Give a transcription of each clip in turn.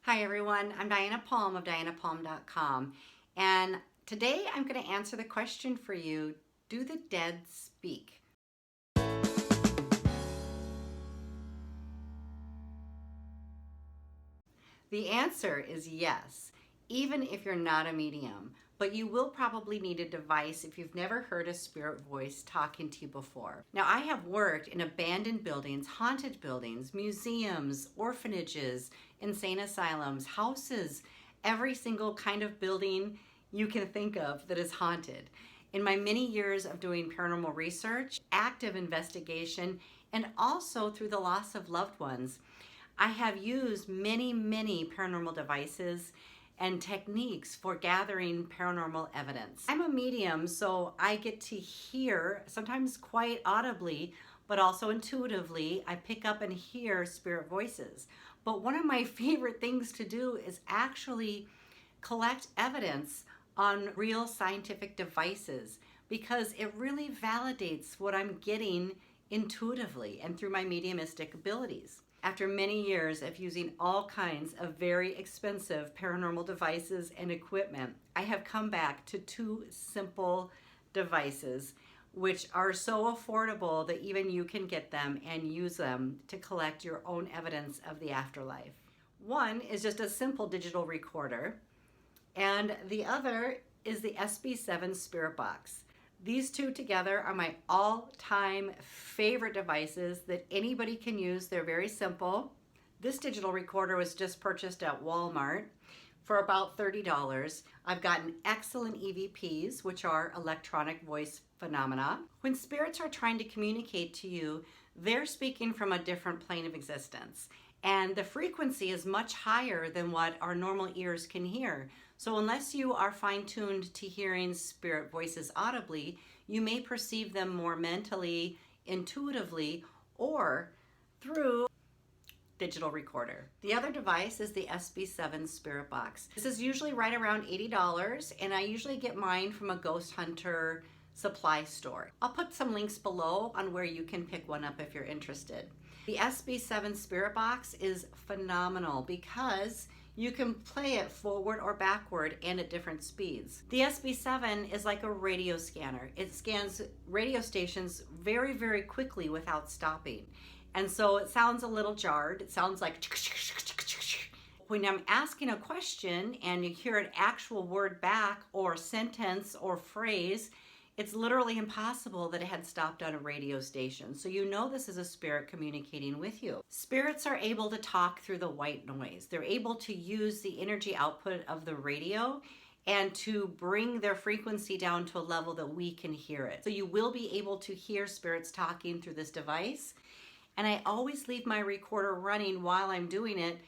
Hi everyone, I'm Diana Palm of dianapalm.com, and today I'm going to answer the question for you, do the dead speak? The answer is yes, even if you're not a medium, but you will probably need a device if you've never heard a spirit voice talking to you before. Now, I have worked in abandoned buildings, haunted buildings, museums, orphanages, insane asylums, houses, every single kind of building you can think of that is haunted. In my many years of doing paranormal research, active investigation, and also through the loss of loved ones, I have used many paranormal devices and techniques for gathering paranormal evidence. I'm a medium, so I get to hear, sometimes quite audibly, but also intuitively, I pick up and hear spirit voices. But one of my favorite things to do is actually collect evidence on real scientific devices, because it really validates what I'm getting intuitively and through my mediumistic abilities. After many years of using all kinds of very expensive paranormal devices and equipment, I have come back to two simple devices which are so affordable that even you can get them and use them to collect your own evidence of the afterlife. One is just a simple digital recorder, and the other is the SB7 Spirit Box. These two together are my all-time favorite devices that anybody can use. They're very simple. This digital recorder was just purchased at Walmart for about $30. I've gotten excellent EVPs, which are electronic voice phenomena. When spirits are trying to communicate to you, they're speaking from a different plane of existence. And the frequency is much higher than what our normal ears can hear. So unless you are fine-tuned to hearing spirit voices audibly, you may perceive them more mentally, intuitively, or through digital recorder. The other device is the SB7 Spirit Box. This is usually right around $80, and I usually get mine from a ghost hunter supply store. I'll put some links below on where you can pick one up if you're interested. The SB7 Spirit Box is phenomenal because you can play it forward or backward and at different speeds. The SB7 is like a radio scanner. It scans radio stations very quickly without stopping. And so it sounds a little jarred. It sounds like when I'm asking a question and you hear an actual word back or sentence or phrase, it's literally impossible that it had stopped on a radio station. So you know this is a spirit communicating with you. Spirits are able to talk through the white noise. They're able to use the energy output of the radio and to bring their frequency down to a level that we can hear it. So you will be able to hear spirits talking through this device. And I always leave my recorder running while I'm doing it,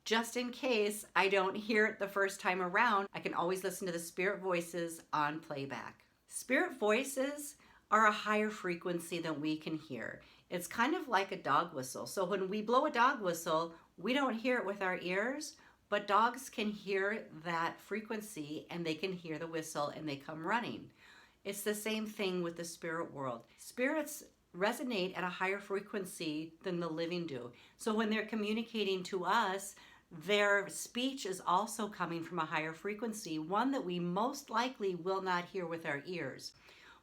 just in case I don't hear it the first time around. I can always listen to the spirit voices on playback. Spirit voices are a higher frequency than we can hear. It's kind of like a dog whistle. So when we blow a dog whistle, we don't hear it with our ears, but dogs can hear that frequency and they can hear the whistle and they come running. It's the same thing with the spirit world. Spirits resonate at a higher frequency than the living do. So when they're communicating to us, their speech is also coming from a higher frequency, one that we most likely will not hear with our ears,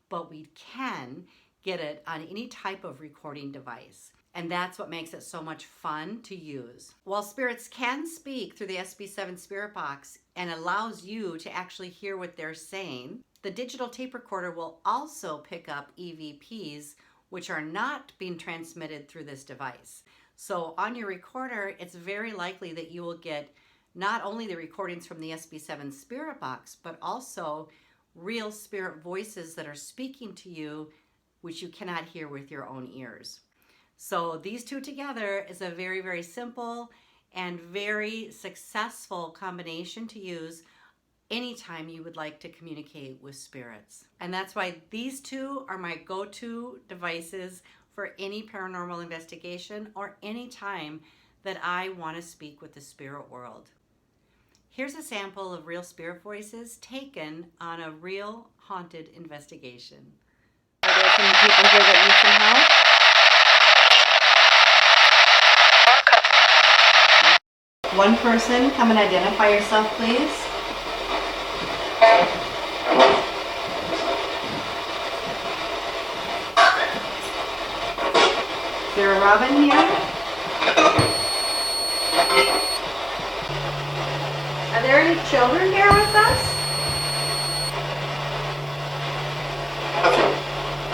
but we can get it on any type of recording device. And that's what makes it so much fun to use. While spirits can speak through the SB7 Spirit Box and allows you to actually hear what they're saying, the digital tape recorder will also pick up EVPs, which are not being transmitted through this device. So on your recorder, it's very likely that you will get not only the recordings from the SB7 Spirit Box, but also real spirit voices that are speaking to you, which you cannot hear with your own ears. So these two together is a very simple and very successful combination to use anytime you would like to communicate with spirits. And that's why these two are my go-to devices for any paranormal investigation or any time that I want to speak with the spirit world. Here's a sample of real spirit voices taken on a real haunted investigation. Are there some people here that need some help? One person, come and identify yourself, please. Is there a Robin here? Are there any children here with us?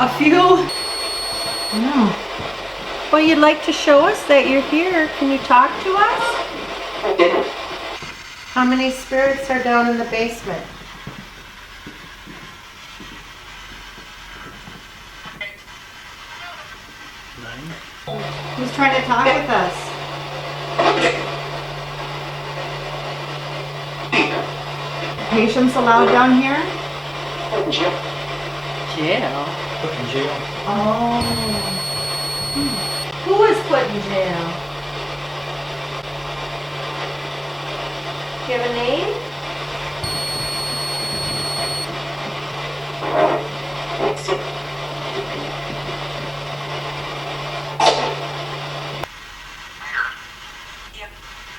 A few? No. Well, you'd like to show us that you're here. Can you talk to us? How many spirits are down in the basement? Who's trying to talk with us? Patients allowed down here? Jail. Put in jail. Oh. Who was put in jail? Do you have a name?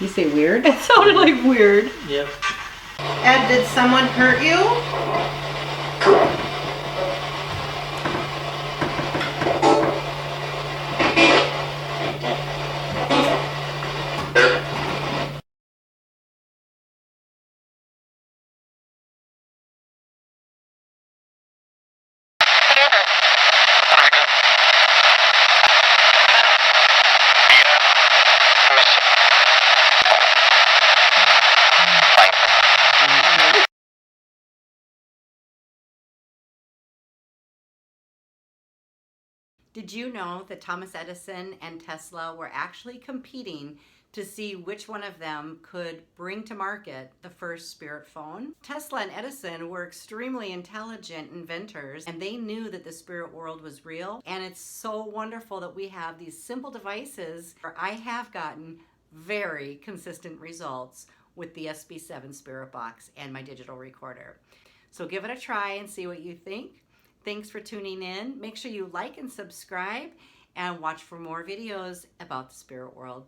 You say weird? It sounded like weird. Yep. Ed, did someone hurt you? Did you know that Thomas Edison and Tesla were actually competing to see which one of them could bring to market the first spirit phone? Tesla and Edison were extremely intelligent inventors, and they knew that the spirit world was real. And it's so wonderful that we have these simple devices where I have gotten very consistent results with the SB7 Spirit Box and my digital recorder. So give it a try and see what you think. Thanks for tuning in. Make sure you like and subscribe and watch for more videos about the spirit world.